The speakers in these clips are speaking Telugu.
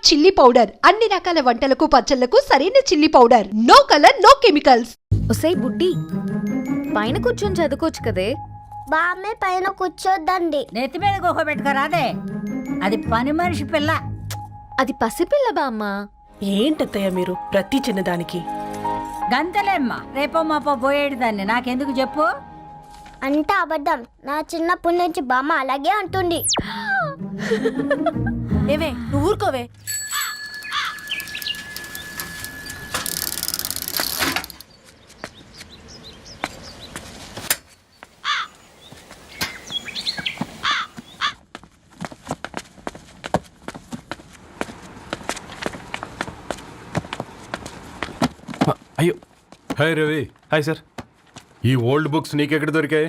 చిల్లీ పౌడర్ అన్ని రకాల వంటలకు పచ్చళ్లకు సరైన chilli powder. No colour no chemicals. ఒసై బుడ్డి, పైన కూర్చొని చదువుకోవచ్చు కదే. బామ్మే పైన కూర్చోద్దండి. నెత్తి మీద గుహపెట్టుకోరాదే, అది పని మనిషి పిల్ల. అది పసిపిల్ల బామ్మ. ఏంటత్తయ్య మీరు ప్రతి చిన్నదానికి? గంతలేమ్మా, రేపో మాపో పోయేడు దాన్ని నాకెందుకు చెప్పు. అంటే అబద్ధం. నా చిన్నప్పటి నుంచి బామ్మ అలాగే అంటుంది. ఏవే నువ్వు ఊరుకోవే. అయ్యో, హాయ్ రవి. Hi sir. ఈ ఓల్డ్ బుక్స్ నీకెక్కడ దొరికాయి?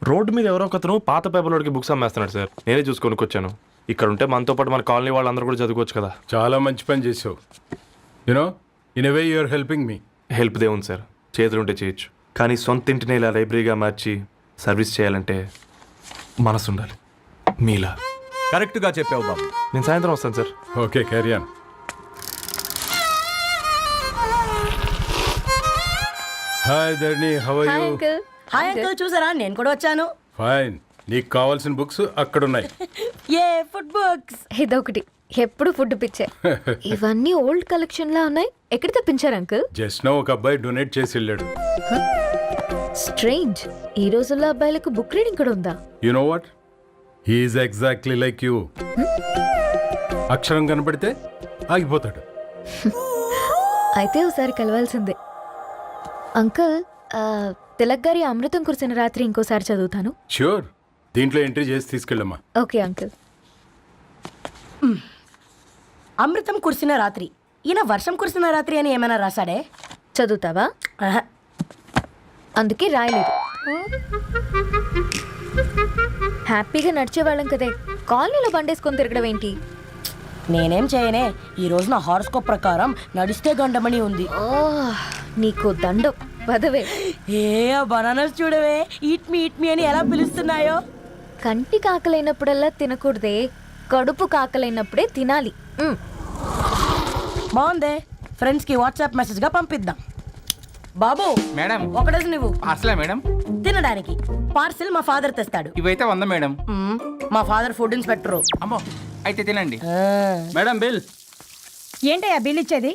రోడ్డు మీద ఎవరో ఒకతను పాత పేపర్లోకి బుక్స్ అమ్మేస్తున్నాడు సార్. నేనే చూసుకొని వచ్చాను. ఇక్కడ ఉంటే మనతో పాటు మన కాలనీ వాళ్ళందరూ కూడా చదువుకోవచ్చు కదా. చాలా మంచి పని చేసావు. You know in a way you are helping me. Help దేవుంది సార్, చేతులుంటే చేయొచ్చు. కానీ సొంత ఇంటిని ఇలా లైబ్రరీగా మార్చి సర్వీస్ చేయాలంటే మనసు ఉండాలి. మీలా కరెక్ట్గా చెప్పావు బాబు. నేను సాయంత్రం వస్తాను sir. Okay, carry on. Hi Dharni, how are hi you? Uncle. Hi uncle, చూసారా నేను కూడా వచ్చాను. ఫైన్. నీకు కావాల్సిన బుక్స్ అక్కడ ఉన్నాయి. ఏ ఫుడ్ బుక్స్? ఇదొకటి, ఎప్పుడు ఫుడ్ పిచ్చే. ఇవన్నీ ఓల్డ్ కలెక్షన్ లా ఉన్నాయి. ఎక్కడ తెప్పించారు అంకుల్? జస్ట్ నో ఒక అబ్బాయి డొనేట్ చేసి వెళ్ళాడు. స్ట్రేంజ్, ఈ రోజుల్లో అబ్బాయిలకు బుక్ రీడింగ్ కూడా ఉందా? You know what, he's exactly like you. అక్షరం కనపడితే ఆగిపోతాడు. అయితే ఒకసారి కలవాల్సిందే. అంకుల్, తిలక్ గారి అమృతం కురిసిన రాత్రి ఇంకోసారి చదువుతాను. ష్యూర్, దీంట్లో ఎంట్రీ చేసి తీసుకెళ్ళమ్మా. Okay uncle. అమృతం కురిసిన రాత్రి. ఈయన వర్షం కురిసిన రాత్రి అని ఏమైనా రాశాడే? చదువుతావా? ఆహా. అందుకే రాయలేదు. హ్యాపీగా నడిచేవాళ్ళం కదే, కాలనీలో బండేసుకొని తిరగడం ఏంటి? నేనేం చేయనే, ఈ రోజు నా హారోస్కోప్ ప్రకారం నడిస్తే గండమణి ఉంది. ఓ, నీకు దండం పదవే. ఏ బనానాస్ చూడవే, ఈట్ మీ అని ఎలా పిలుస్తున్నాయో. కంటి కాకలైనప్పుడల్లా తినకూడదే, కడుపు కాకలైనప్పుడే తినాలి. బాగుందే, ఫ్రెండ్స్ కి వాట్సాప్ మెసేజ్ గా పంపిద్దాం. బాబు మేడం, ఒకటేసి నువ్వు పార్సలా మేడం? తినడానికి పార్సిల్ మా ఫాదర్ తెస్తాడు. ఇవైతే 100 మేడం. మా ఫాదర్ ఫుడ్ ఇన్స్పెక్టరు. అమ్మో, అయితే తినండి. ఆ. Madam bill. ఏంటయ్యా బిల్ ఇచ్చేది?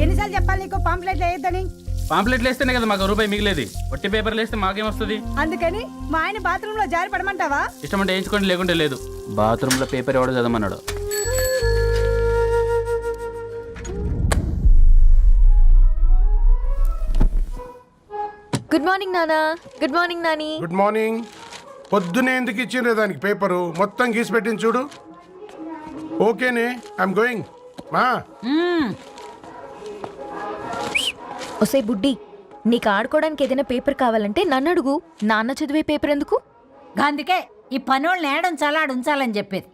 ఎన్నిసార్లు చెప్పాలి నీకు పాంప్లెట్ వేయొద్దని? పాంప్లెట్లు వేస్తేనే కదా మాకు రూపాయి మిగిలేది. ఒట్టి పేపర్లు వేస్తే మాకేమొస్తుంది? అందుకని మా ఆయన బాత్రూమ్ లో జారి పడమంటావా? ఇష్టం అంటే వేయించుకోండి, లేకుంటే లేదు. బాత్రూంలో పేపర్ ఎవడో చదవమన్నాడు. గుడ్ మార్నింగ్ నానా. Good morning Nani. Good morning. పొద్దునే ఎందుకు ఇచ్చిండ్రే దానికి పేపరు? మొత్తం గీసి పెట్టింది చూడు. ఓకేనే, ఐఎమ్ గోయింగ్. మా ఒసే బుడ్డి, నీకు ఆడుకోవడానికి ఏదైనా పేపర్ కావాలంటే నన్ను అడుగు. నాన్న చదివే పేపర్ ఎందుకు? అందుకే ఈ పనోళ్ళని ఏడుంచాలా ఉంచాలని చెప్పేది.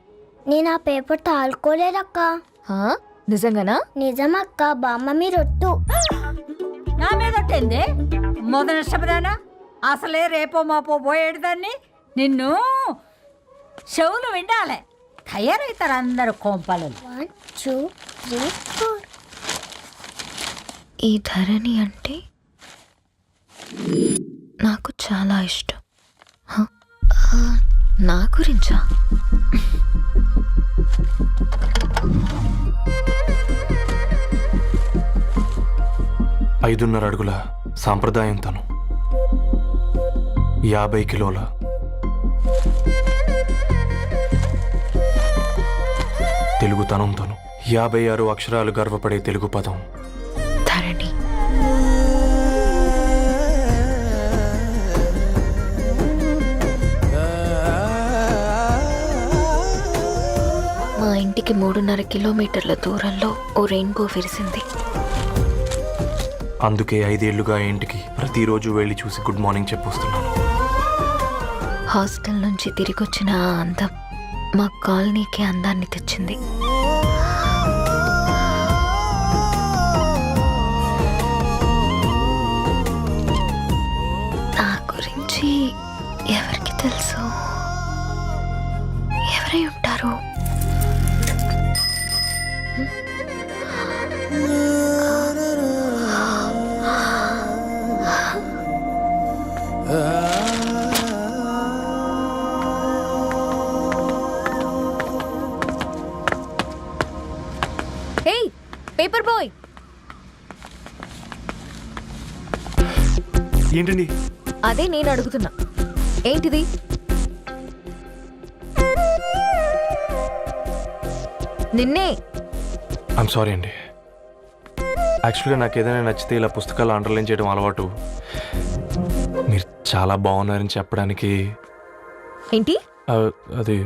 నేను ఆ పేపర్ తాలుకోలేదక్క. హా? నిజంగానా? నిజమక్క, బామ్మ మీరొట్టు. నా మీద ఒట్టేంది మొదటి నష్టపదానా? అసలే రేపో మాపో పోయేడు దాన్ని. నిన్ను చెవులు వినాలే, తయారవుతారు అందరు కోంపాలు. 1 2 3 4. ఈ ధరణి అంటే నాకు చాలా ఇష్టం. హ? నా గురించా? 5.5 అడుగుల సాంప్రదాయం తను, 50 కిలోల తెలుగుతనం తను, 56 అక్షరాలు గర్వపడే తెలుగు పదం ధరణి. మా ఇంటికి 3.5 కిలోమీటర్ల దూరంలో ఓ రెయిన్బో విరిసింది. అందుకే 5 ఏళ్లుగా ఇంటికి ప్రతిరోజు వెళ్ళి చూసి గుడ్ మార్నింగ్ చెప్పొస్తున్నాను. హాస్టల్ నుంచి తిరిగొచ్చిన ఆ అందం మా కాలనీకి అందాన్ని తెచ్చింది. నా గురించి ఎవరికి తెలుసు? ఎవరై ఉంటారు? Paper boy. ఏంటండి? అదే నేను అడుగుతున్నా, ఏంటిది? నిన్నే. ఐమ్ సారీ అండి. యాక్చువల్గా నాకు ఏదైనా నచ్చితే ఇలా పుస్తకాలు అండర్లైన్ చేయడం అలవాటు. మీరు చాలా బాగున్నారని చెప్పడానికి ఏంటి? అది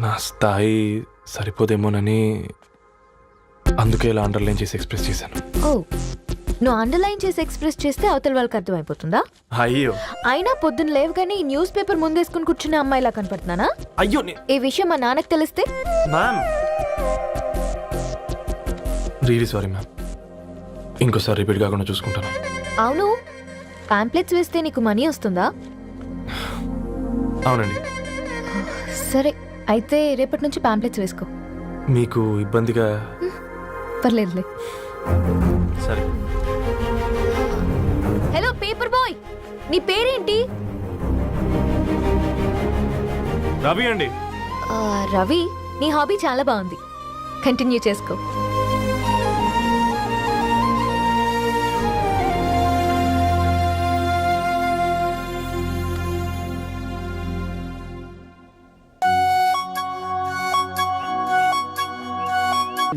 నా స్థాయి సరిపోదేమోనని అందుకే ఇలా అండర్లైన్ చేసి ఎక్స్ప్రెస్ చేశాను. ఓ, నువ్వు అండర్లైన్ చేసి ఎక్స్ప్రెస్ చేస్తే అవతల వాళ్ళకి అర్థమైపోతుందా? అయ్యో అయినా పొద్దున్న లేవగానే ఈ న్యూస్ పేపర్ ముందేసుకుని కూర్చునే అమ్మాయిలా కనపడుతున్నానా? అయ్యో ఈ విషయం మా నాన్నకి తెలిస్తే? Ma'am really sorry ma'am. ఇంకోసారి రిపీట్ కాకుండా చూసుకుంటాను. అవును, పాంప్లెట్స్ వేస్తే నీకు మనీ వస్తుందా? అవునండి. సరే, అయితే రేపటి నుంచి పాంప్లెట్స్ వేసుకో. మీకు ఇబ్బందిగా? పర్లేదులే. సరే. హలో పేపర్ బాయ్, నీ పేరేంటి? రవి అండి. రవి, నీ హాబీ చాలా బాగుంది, కంటిన్యూ చేసుకో.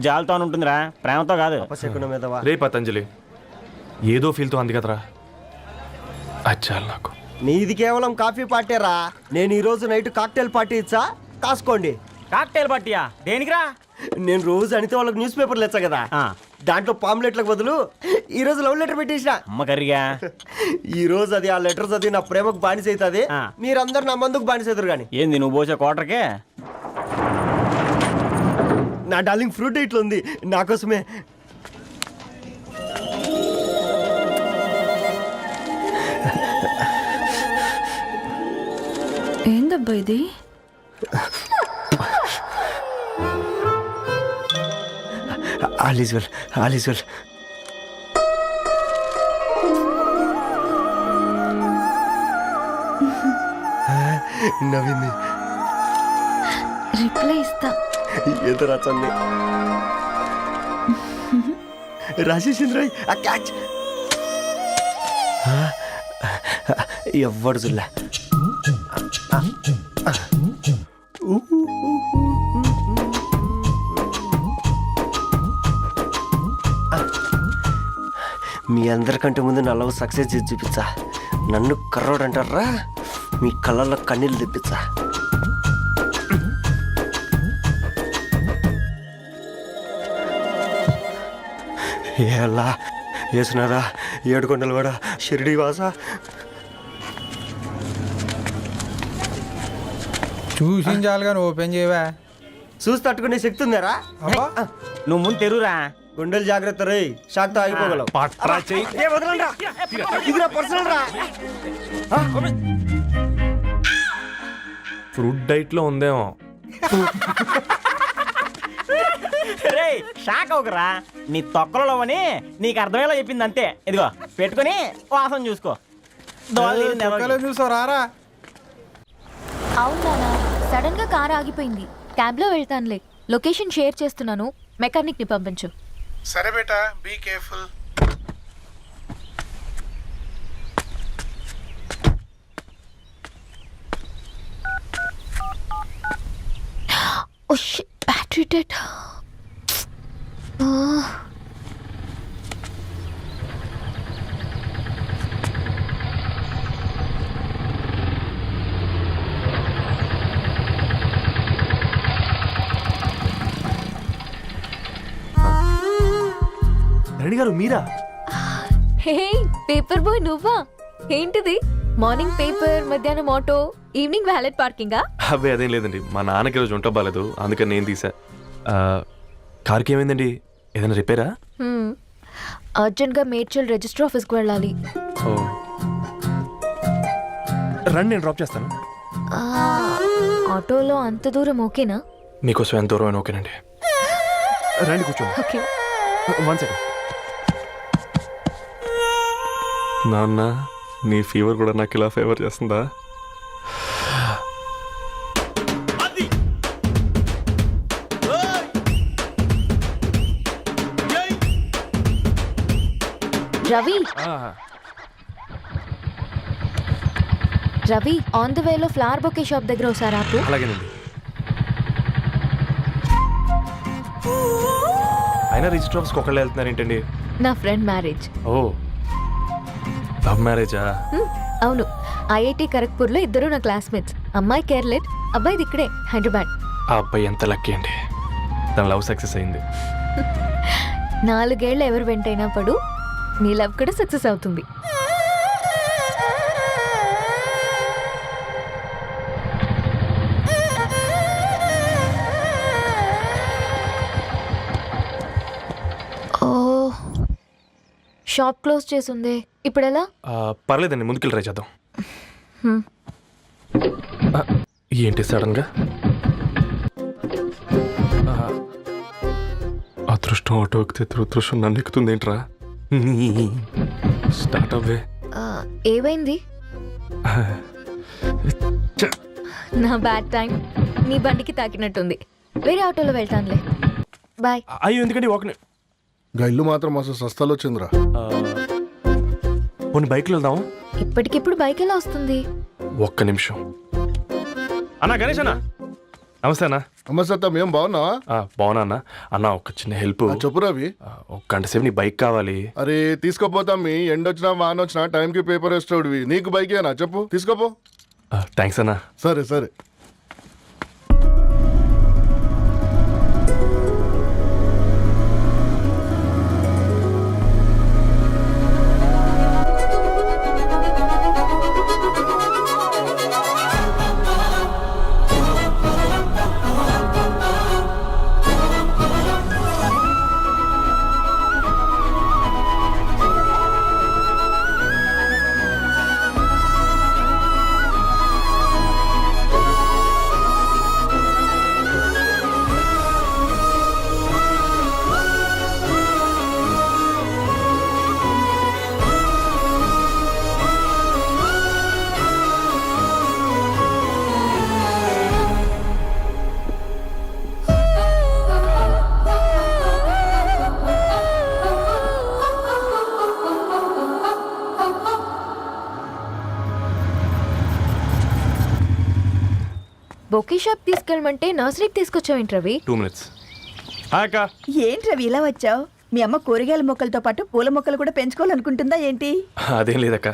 జాలతో ఉంటుందిరా, ప్రేమతో కాదు. రే పతంజలి, ఏదో ఫీల్తో అంది కదరా, అది చాలు నాకు. నీది కేవలం కాఫీ పార్టీరా. నేను ఈరోజు నైట్ కాక్టైల్ పార్టీ ఇచ్చా, కాసుకోండి. కాక్టైల్ పార్టీయా? దేనికిరా? నేను రోజు అనితే వాళ్ళకి న్యూస్ పేపర్లు ఇచ్చా కదా, దాంట్లో పాంప్లెట్లకు బదులు ఈ రోజు లవ్ లెటర్ పెట్టేసిన. అమ్మ కర్రీగా. ఈ రోజు అది ఆ లెటర్ చదివి నా ప్రేమకు బానిస అవుతుంది, మీరందరు నా మందుకు బానిస అవుతారు. కానీ ఏంది నువ్వు పోసే కోటర్కే? నా డార్లింగ్ ఫ్రూట్ ఇట్లా ఉంది నా కోసమే. ఏందబ్బా ఇది? All is well, all is well. నవ్వింది. రిప్లై ఇస్తా. ఏదో రచండి రాజేసింద్ర ఆ క్యాచ్ ఎవ్వడు జుల్లా. మీ అందరికంటే ముందు నా లవ్ సక్సెస్ చేసి చూపించా. నన్ను కర్రోడు అంటారా, మీ కళ్ళల్లో కన్నీళ్ళు తెప్పించా. ఎలా వేసినారా ఏడుకొండలు కూడా షిరిడి వాస. చూసించాలి కానీ ఓపెన్ చేయవా? చూసి తట్టుకునే శక్తి ఉందారా? నువ్వు ముందు తెరురా. గుండెలు జాగ్రత్త రే, షాక్తో ఆగిపోగలవు. ఏ వదలండ్రా, ఇది నా పర్సనల్ రా. ఫ్రూట్ డైట్లో ఉందేమో. రే షాక్ అవకరా, నీ తొక్కలలో అని నీకు అర్థమయ్యేలా చెప్పింది అంతే. ఇదిగో పెట్టుకుని వాసన చూసుకో. చూసారా? అవునా, సడన్ గా కార్ ఆగిపోయింది. క్యాబ్ లో వెళ్తానులే. లొకేషన్ షేర్ చేస్తున్నాను, మెకానిక్ ని పంపించు. సరే బేటా, be careful. Oh shit, battery dead. Reddy గారు మీరా? హే పేపర్ బాయ్, నువ్వా? ఏంటిది? మార్నింగ్ పేపర్, మధ్యాహ్నం ఆటో, ఈవినింగ్ వ్యాలెట్ పార్కింగా? అబ్బే అదేం లేదండి, మా నాన్నకి రోజు ఉంట బాగాలేదు, అందుకని నేను తీసా. కార్కి ఏమైందండి? ఏదైనా రిపేరా? అర్జెంట్ గా మేడ్చల్ రిజిస్టర్ ఆఫీస్కి వెళ్ళాలి. ఓ రండి, నేను డ్రాప్ చేస్తాను. ఆటోలో అంత దూరం ఓకేనా? మీకోసం ఎంత దూరం అయినా ఓకేనండి. రండి కూర్చోండి. ఓకే. 1 సెకండ్. నాన్న, నీ ఫీవర్ కూడా నాకు ఇలా ఫేవర్ చేస్తుందా? రవి ఆ, రవి ఆన్ ద వేలో ఫ్లవర్ బొకే షాప్ దగ్గర ఒకసారి ఆపు. అలాగేనండి. అయినా రిజిస్టర్ ఆఫీస్కి ఒకళ్ళు వెళ్తున్నారు ఏంటండి? నా ఫ్రెండ్ మ్యారేజ్. ఓ, లవ్ మ్యారేజా? అవును, ఐఐటి ఖరగ్పూర్లో ఇద్దరు నా క్లాస్మేట్స్. అమ్మాయి కేర్లెట్, అబ్బాయిది ఇక్కడే హైదరాబాద్. ఆ అబ్బాయి ఎంత లక్కీ అండి, తన లవ్ సక్సెస్ అయింది. 4 ఏళ్ళు ఎవరు వెంటైనా పడు, నీ లవ్ కూడా సక్సెస్ అవుతుంది. ఓ, షాప్ క్లోజ్ చేసిందే, ఇప్పుడు ఎలా? పర్లేదండి, ముందుకెళ్ళి ట్రై చేద్దాం. ఆ, ఏంటి సడన్గా? అదృష్టం ఆటో ఎక్కితే దురదృష్టం నన్ను ఎక్కుతుంది ఏంట్రా? స్టార్ట్ అవ్వే. ఏమైంది? నా బ్యాడ్ టైం నీ బండికి తాకినట్టుంది. వేరే ఆటోలో వెళ్తానులే, బాయ్. అయ్యో, ఎందుకండి ఒక ఇల్లు మాత్రం అసలు సస్తాలో వచ్చిందిరా. కొన్ని బైక్లో వెళ్దాం. ఇప్పటికిప్పుడు బైక్ ఎలా వస్తుంది? ఒక్క నిమిషం. అన్నా గణేష్ అన్న, నమస్తే అన్న. అమ్మసత్తం ఏం బాగున్నావా? బాగున్నా అన్న. అన్న ఒక చిన్న హెల్ప్. చెప్పు రవి. ఒక గంట సేపు నీ బైక్ కావాలి. అరే తీసుకోపోతాం, మీ ఎండొచ్చినా వాన వచ్చినా టైంకి పేపర్ వేస్తాడువి. నీకు బైకేనా చెప్పు, తీసుకోపో. థ్యాంక్స్ అన్న. సరే సరే. బొకే షాప్ తీసుకెళ్ళమంటే నర్సరీకి తీసుకొచ్చావేంటి రవి? 2 minutes. హాయ్ అక్క. ఏంటి రవి ఇలా వచ్చావు? మీ అమ్మ కూరగాయల మొక్కలతో పాటు పూల మొక్కలు కూడా పెంచుకోవాలనుకుంటుందా ఏంటి? అదేం లేదక్క.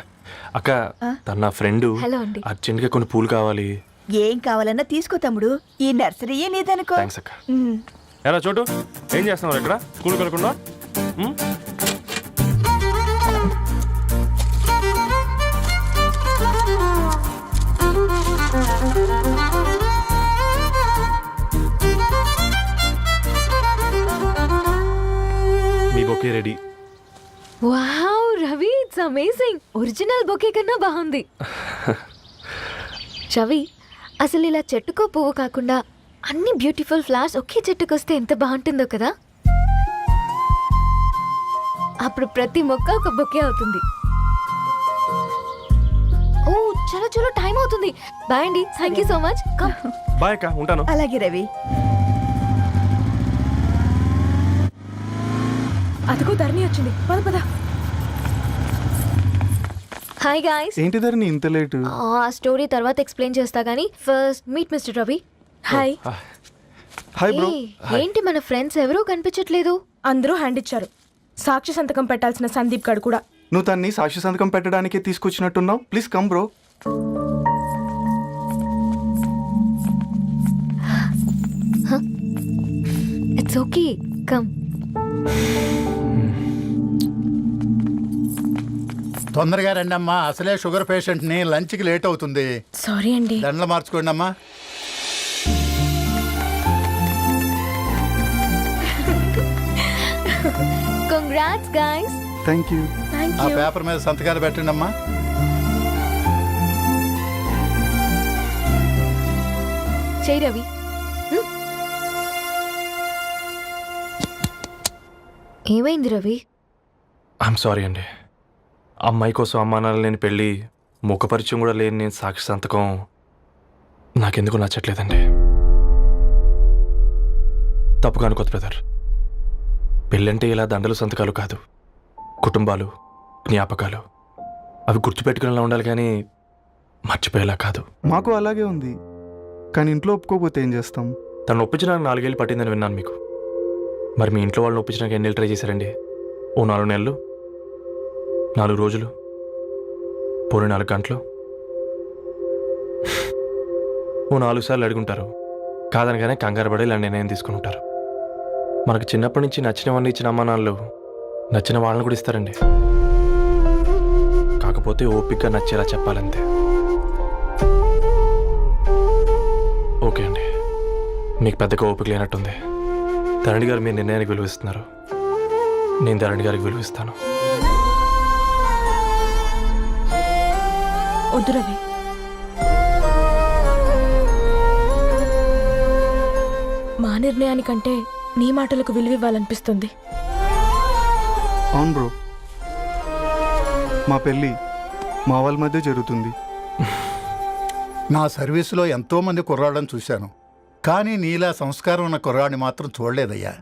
అక్క, తన నా ఫ్రెండ్. హలో అండి. అర్జెంట్గా కొన్ని పూలు కావాలి. ఏం కావాలన్నా తీసుకో తమ్ముడు, ఈ నర్సరీయే నీదనుకో. థ్యాంక్స్ అక్క. ఎలా చోటు, ఏం చేస్తున్నావు ఇక్కడ స్కూల్కి వెళ్ళకుండా? మీ bouquet ready. Wow Ravi, it's amazing. Original bouquet కన్నా బాగుంది. రవి, అసలు ఇలా చెట్టుకో పువ్వు కాకుండా అన్ని బ్యూటిఫుల్ ఫ్లవర్స్ ఒకే చెట్టుకు వస్తే ఎంత బాగుంటుందో కదా. అప్పుడు ప్రతి మొక్క ఒక బొకే అవుతుంది. ఓ చలో చలో, టైం అవుతుంది. బాయ్ అండి, thank you so much. Bye అక్క, ఉంటాను. అలాగే రవి. అదిగో ధరణి వచ్చింది, పద పద. Hi guys. ఏంటి ధరణి ఇంత లేట్? ఆ స్టోరీ తర్వాత ఎక్స్ప్లెయిన్ చేస్తా గానీ first meet mister Ravi. Hi. Hi bro. ఏంటి మన ఫ్రెండ్స్ ఎవరూ కనిపించట్లేదు? అందరూ హ్యాండ్ ఇచ్చారు. సాక్షి సంతకం పెట్టాల్సిన సందీప్ గడు కూడా. నువ్వు తన్ని సాక్షి సంతకం పెట్టడానికి తీసుకొచ్చినట్టున్నావు. Please come bro. It's okay, come. తొందరగా రండి అమ్మా, అసలే షుగర్ పేషెంట్ ని, లంచ్ కి లేట్ అవుతుంది. సారీ అండి. దండలు మార్చుకోండి అమ్మా. Congrats guys. Thank you. ఆ పేపర్ మీద సంతకాలు పెట్టండి అమ్మా. చేయి రవి. ఏమైంది రవి? ఐఎమ్ సారీ అండి. అమ్మాయి కోసం అమ్మానాలు లేని పెళ్ళి, ముఖపరిచయం కూడా లేని నేను సాక్షి సంతకం నాకెందుకు నచ్చట్లేదండి. తప్పుగా అనుకోదు బ్రదర్. పెళ్ళంటే ఇలా దండలు సంతకాలు కాదు, కుటుంబాలు, జ్ఞాపకాలు. అవి గుర్తుపెట్టుకునేలా ఉండాలి కానీ మర్చిపోయేలా కాదు. మాకు అలాగే ఉంది, కానీ ఇంట్లో ఒప్పుకోకపోతే ఏం చేస్తాం? తను ఒప్పించడానికి 4 ఏళ్ళు పట్టిందని విన్నాను మీకు. మరి మీ ఇంట్లో వాళ్ళని ఒప్పించడానికి ఎన్ని ట్రై చేశారండి? ఓ 4 నెలలు, 4 రోజులు, పోనీ 4 గంటలు, ఓ 4 సార్లు అడుగుంటారు. కాదనగానే కంగారు పడి ఇలా నిర్ణయం తీసుకుని ఉంటారు. మనకు చిన్నప్పటి నుంచి నచ్చినవన్నీ ఇచ్చిన అమ్మా నాన్నలు నచ్చిన వాళ్ళని కూడా ఇస్తారండి. కాకపోతే ఓపికగా నచ్చేలా చెప్పాలంతే. ఓకే అండి, మీకు పెద్దగా ఓపిక లేనట్టుంది. ధరణి గారు మీ నిర్ణయానికి విలువిస్తున్నారు, నేను ధరణి గారికి విలువిస్తాను. వద్దు రవి, మా నిర్ణయానికంటే నీ మాటలకు విలువివ్వాలనిపిస్తుంది. అవును బ్రో, మా పెళ్ళి మా వాళ్ళ మధ్య జరుగుతుంది. నా సర్వీసులో ఎంతో మంది కుర్రాళ్ళని చూశాను, కానీ నీలా సంస్కారం ఉన్న కుర్రాడిని మాత్రం చూడలేదయ్యా.